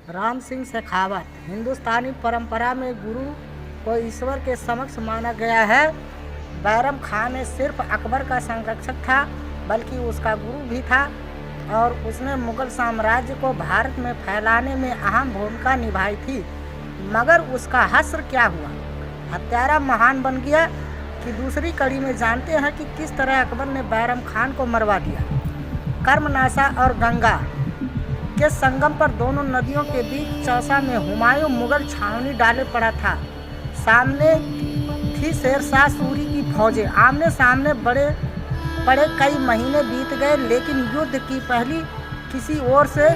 राम सिंह शेखावत। हिंदुस्तानी परंपरा में गुरु को ईश्वर के समक्ष माना गया है। बैरम खान ने सिर्फ अकबर का संरक्षक था बल्कि उसका गुरु भी था और उसने मुगल साम्राज्य को भारत में फैलाने में अहम भूमिका निभाई थी। मगर उसका हश्र क्या हुआ? हत्यारा महान बन गया कि दूसरी कड़ी में जानते हैं कि किस तरह अकबर ने बैरम खान को मरवा दिया। कर्मनाशा और गंगा के संगम पर दोनों नदियों के बीच चौसा में हुमायूं मुगल छावनी डाले पड़ा था। सामने थी शेरशाह सूरी की फौजें। आमने सामने बड़े कई महीने बीत गए लेकिन युद्ध की पहली किसी ओर से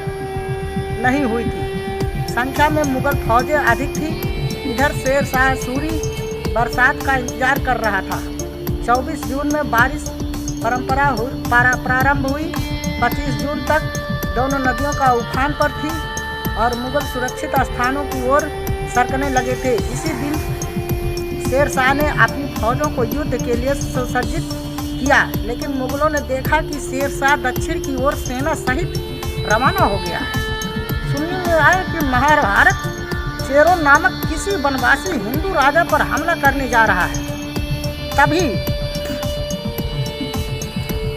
नहीं हुई थी। संख्या में मुगल फौजें अधिक थी। इधर शेरशाह सूरी बरसात का इंतजार कर रहा था। 24 जून में बारिश प्रारंभ हुई। 25 जून तक दोनों नदियों का उफान पर थी और मुगल सुरक्षित स्थानों की ओर सरकने लगे थे। इसी दिन शेरशाह ने अपनी फौजों को युद्ध के लिए सुसज्जित किया लेकिन मुगलों ने देखा कि शेरशाह दक्षिण की ओर सेना सहित रवाना हो गया। सुनने में आया कि महाभारत चेरो नामक किसी वनवासी हिंदू राजा पर हमला करने जा रहा है।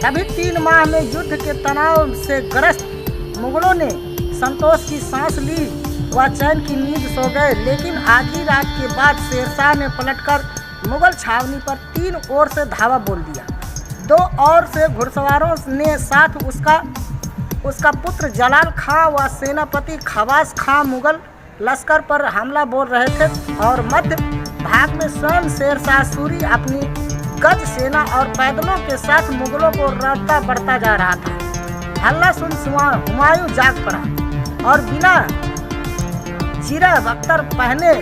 तभी 3 माह में युद्ध के तनाव से ग्रस्त मुगलों ने संतोष की सांस ली व चैन की नींद सो गए। लेकिन आधी रात के बाद शेरशाह ने पलटकर मुगल छावनी पर 3 ओर से धावा बोल दिया। 2 ओर से घुड़सवारों ने साथ उसका पुत्र जलाल खां व सेनापति खवास खां मुगल लश्कर पर हमला बोल रहे थे और मध्य भाग में स्वयं शेरशाह सूरी अपनी गज सेना और पैदलों के साथ मुगलों को रौंदता बढ़ता जा रहा था। हल्ला सुन हुमायूं जाग पड़ा और बिना जीरा बख्तर पहने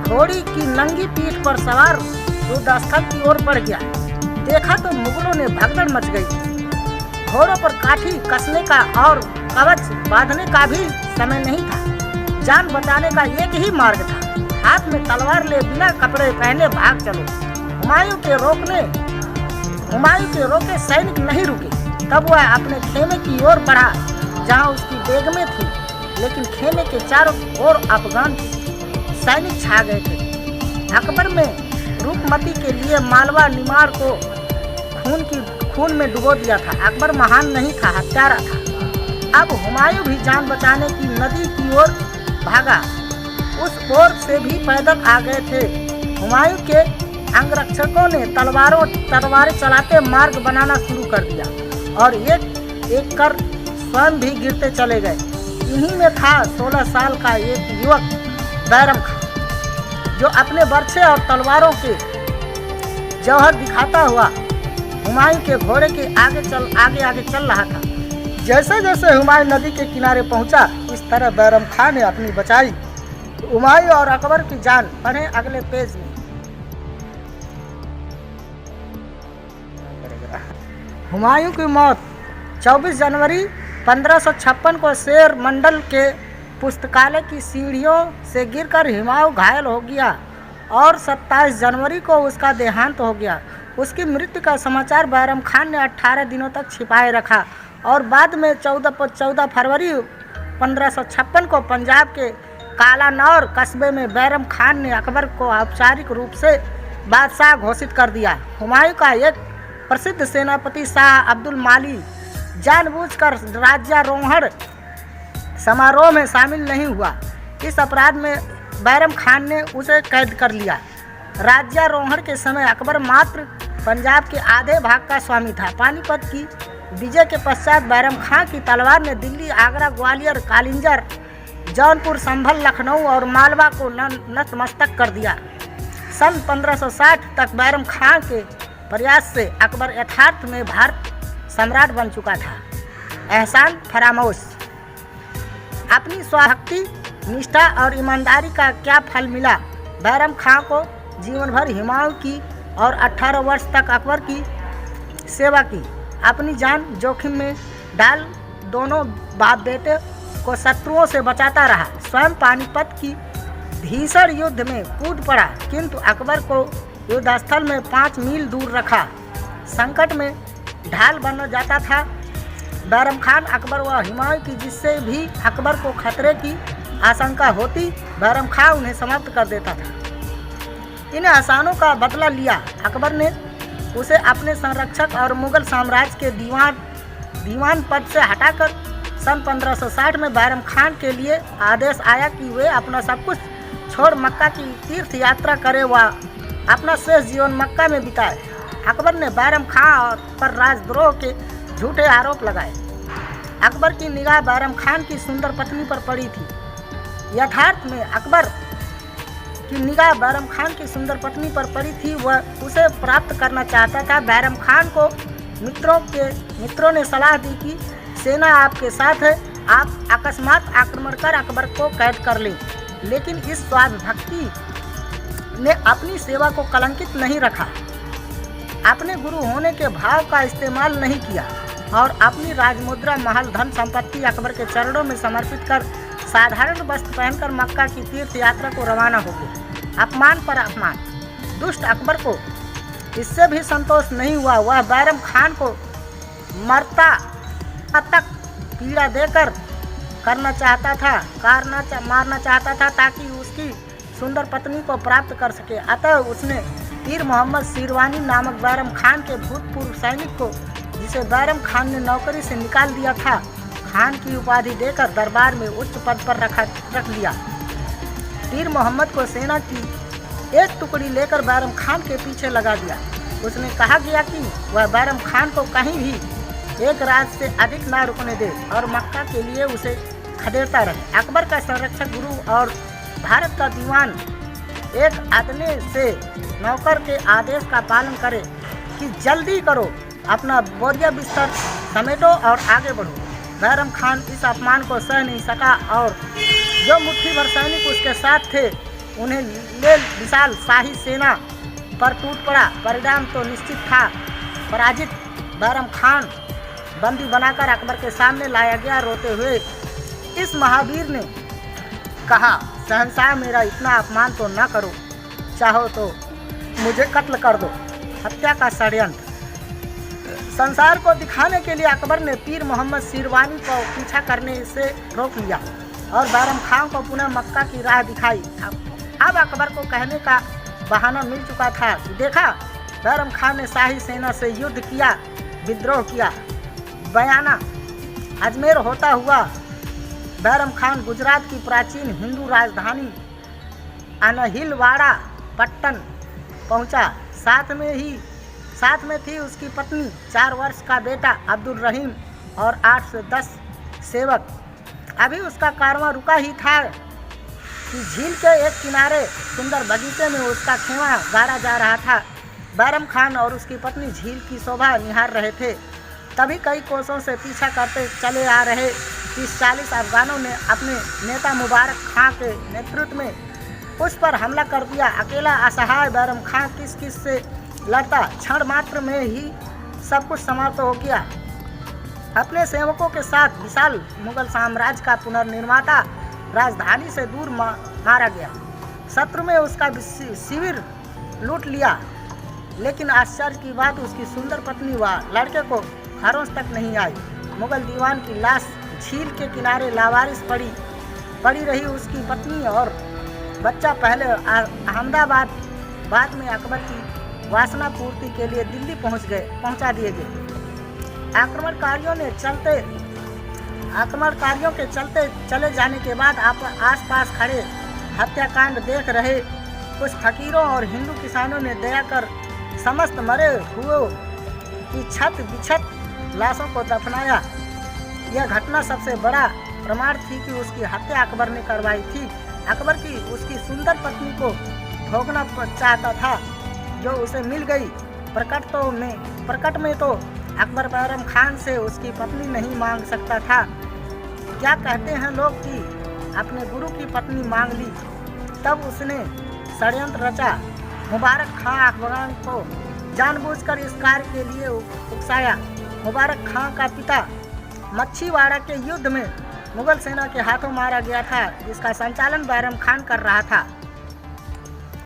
घोड़ी की नंगी पीठ पर सवार युद्धस्थल की ओर बढ़ गया। देखा तो मुगलों ने भगदड़ मच गई। घोड़ों पर काठी कसने का और कवच बांधने का भी समय नहीं था। जान बचाने का एक ही मार्ग था, हाथ में तलवार ले बिना कपड़े पहने भाग चलो। हुमायूं के रोके सैनिक नहीं रुके। तब वह अपने खेमे की ओर बढ़ा जहां उसकी बेगमें थी, लेकिन खेमे के चारों ओर अफगान सैनिक छा गए थे। अकबर में रूपमती के लिए मालवा निमाड़ को खून में डुबो दिया था। अकबर महान नहीं था, हत्यारा था। अब हुमायूं भी जान बचाने की नदी की ओर भागा। उस ओर से भी पैदल आ गए थे। हुमायूं के अंगरक्षकों ने तलवारें चलाते मार्ग बनाना शुरू कर दिया और एक एक कर स्वयं भी गिरते चले गए। इन्हीं में था 16 साल का एक युवक बैरम खान, जो अपने बर्छे और तलवारों के जौहर दिखाता हुआ हुमायूं के घोड़े के आगे चल रहा था। जैसे जैसे हुमायूं नदी के किनारे पहुंचा, इस तरह बैरम खान ने अपनी बचाई। हुमायूं और अकबर की जान। पढ़ें अगले पेज में। हुमायूं की मौत 24 जनवरी 1556 को शेर मंडल के पुस्तकालय की सीढ़ियों से गिरकर हुमायूं घायल हो गया और 27 जनवरी को उसका देहांत हो गया। उसकी मृत्यु का समाचार बैरम खान ने 18 दिनों तक छिपाए रखा और बाद में 14 फरवरी 1556 को पंजाब के कालानौर कस्बे में बैरम खान ने अकबर को औपचारिक रूप से बादशाह घोषित कर दिया। हुमायूं का एक प्रसिद्ध सेनापति शाह अब्दुल माली जानबूझकर राज्यारोहण समारोह में शामिल नहीं हुआ। इस अपराध में बैरम खान ने उसे कैद कर लिया। राज्यारोहण के समय अकबर मात्र पंजाब के आधे भाग का स्वामी था। पानीपत की विजय के पश्चात बैरम खान की तलवार ने दिल्ली, आगरा, ग्वालियर, कालिंजर, जौनपुर, संभल, लखनऊ और मालवा को नतमस्तक कर दिया। सन 1560 तक बैरम खान के प्रयास से अकबर यथार्थ में भारत सम्राट बन चुका था। एहसान फरामोश। अपनी स्वभक्ति, निष्ठा और ईमानदारी का क्या फल मिला? बैरम खान को जीवन भर हुमायूं की और 18 वर्ष तक अकबर की सेवा की। अपनी जान जोखिम में डाल दोनों बाप बेटे को शत्रुओं से बचाता रहा। स्वयं पानीपत की भीषण युद्ध में कूद पड़ा किंतु अकबर को युद्धस्थल में 5 मील दूर रखा। संकट में ढाल बन जाता था। बैरम खान अकबर व हुमायूं की जिससे भी अकबर को खतरे की आशंका होती बैरम खां उन्हें समाप्त कर देता था। इन एहसानों का बदला लिया अकबर ने उसे अपने संरक्षक और मुगल साम्राज्य के दीवान पद से हटाकर सन 1560 में बैरम खान के लिए आदेश आया कि वे अपना सब कुछ छोड़ मक्का की तीर्थ यात्रा करे व अपना शेष जीवन मक्का में बिताए। अकबर ने बैरम खां पर राजद्रोह के झूठे आरोप लगाए। अकबर की निगाह बैरम खान की सुंदर पत्नी पर पड़ी थी। यथार्थ में अकबर की निगाह बैरम खान की सुंदर पत्नी पर पड़ी थी। वह उसे प्राप्त करना चाहता था। बैरम खान को मित्रों ने सलाह दी कि सेना आपके साथ है, आप अकस्मात आक्रमण कर अकबर को कैद कर लें। लेकिन इस स्वार्थ भक्ति ने अपनी सेवा को कलंकित नहीं रखा, अपने गुरु होने के भाव का इस्तेमाल नहीं किया और अपनी राजमुद्रा, महल, धन संपत्ति अकबर के चरणों में समर्पित कर साधारण वस्त्र पहनकर मक्का की तीर्थ यात्रा को रवाना हो गए। अपमान पर अपमान। दुष्ट अकबर को इससे भी संतोष नहीं हुआ। वह बैरम खान को मरता तक पीड़ा देकर मारना चाहता था ताकि उसकी सुंदर पत्नी को प्राप्त कर सके। अतः उसने पीर मोहम्मद सिरवानी नामक बैरम खान के भूतपूर्व सैनिक को, जिसे बैरम खान ने नौकरी से निकाल दिया था, खान की उपाधि देकर दरबार में उच्च पद पर रख दिया। पीर मोहम्मद को सेना की एक टुकड़ी लेकर बैरम खान के पीछे लगा दिया। उसने कहा गया कि वह बैरम खान को कहीं भी एक रात से अधिक ना रुकने दे और मक्का के लिए उसे खदेड़ता रहे। अकबर का संरक्षक गुरु और भारत का दीवान एक आदमी से नौकर के आदेश का पालन करे कि जल्दी करो, अपना बोरिया बिस्तर समेटो और आगे बढ़ो। बैरम खान इस अपमान को सह नहीं सका और जो मुट्ठी भर सैनिक उसके साथ थे उन्हें ले विशाल शाही सेना पर टूट पड़ा। परिणाम तो निश्चित था, पराजित बैरम खान बंदी बनाकर अकबर के सामने लाया गया। रोते हुए इस महावीर ने कहा, शहंशाह मेरा इतना अपमान तो न करो, चाहो तो मुझे कत्ल कर दो। हत्या का षड्यंत्र। संसार को दिखाने के लिए अकबर ने पीर मोहम्मद सिरवानी को पीछा करने से रोक लिया और बैरम खान को पुनः मक्का की राह दिखाई। अब अकबर को कहने का बहाना मिल चुका था कि देखा, बैरम खान ने शाही सेना से युद्ध किया, विद्रोह किया। बयाना अजमेर होता हुआ बैरम खान गुजरात की प्राचीन हिंदू राजधानी अनहिलवाड़ा पट्टन पहुंचा। साथ में थी उसकी पत्नी, 4 वर्ष का बेटा अब्दुल रहीम और 8 से 10 सेवक। अभी उसका कारवां रुका ही था कि झील के एक किनारे सुंदर बगीचे में उसका खेमा गाड़ा जा रहा था। बैरम खान और उसकी पत्नी झील की शोभा निहार रहे थे। तभी कई कोसों से पीछा करते चले आ रहे 30-40 अफगानों ने अपने नेता मुबारक खां के नेतृत्व में उस पर हमला कर दिया। अकेला असहाय बैरम खां किस से लड़ता। क्षण मात्र में ही सब कुछ समाप्त हो गया। अपने सेवकों के साथ विशाल मुगल साम्राज्य का पुनर्निर्माता राजधानी से दूर मारा गया। शत्रु में उसका शिविर लूट लिया। लेकिन आश्चर्य की बात, उसकी सुंदर पत्नी व लड़के को खरोंच तक नहीं आई। मुगल दीवान की लाश झील के किनारे लावारिस पड़ी रही। उसकी पत्नी और बच्चा पहले अहमदाबाद, बाद में अकबर की वासना पूर्ति के लिए दिल्ली पहुंचा दिए गए। आक्रमणकारियों के चलते चले जाने के बाद आसपास खड़े हत्याकांड देख रहे कुछ फकीरों और हिंदू किसानों ने दया कर समस्त मरे हुए की छत बिछत लाशों को दफनाया। यह घटना सबसे बड़ा प्रमाण थी कि उसकी हत्या अकबर ने करवाई थी। अकबर की उसकी सुंदर पत्नी को भोगना चाहता था जो उसे मिल गई। प्रकट में तो अकबर बैरम खान से उसकी पत्नी नहीं मांग सकता था। क्या कहते हैं लोग कि अपने गुरु की पत्नी मांग ली। तब उसने षड्यंत्र रचा। मुबारक खां अफगान को जानबूझकर इस कार्य के लिए उकसाया। मुबारक खां का पिता मच्छीवाड़ा के युद्ध में मुगल सेना के हाथों मारा गया था, जिसका संचालन बैरम खान कर रहा था।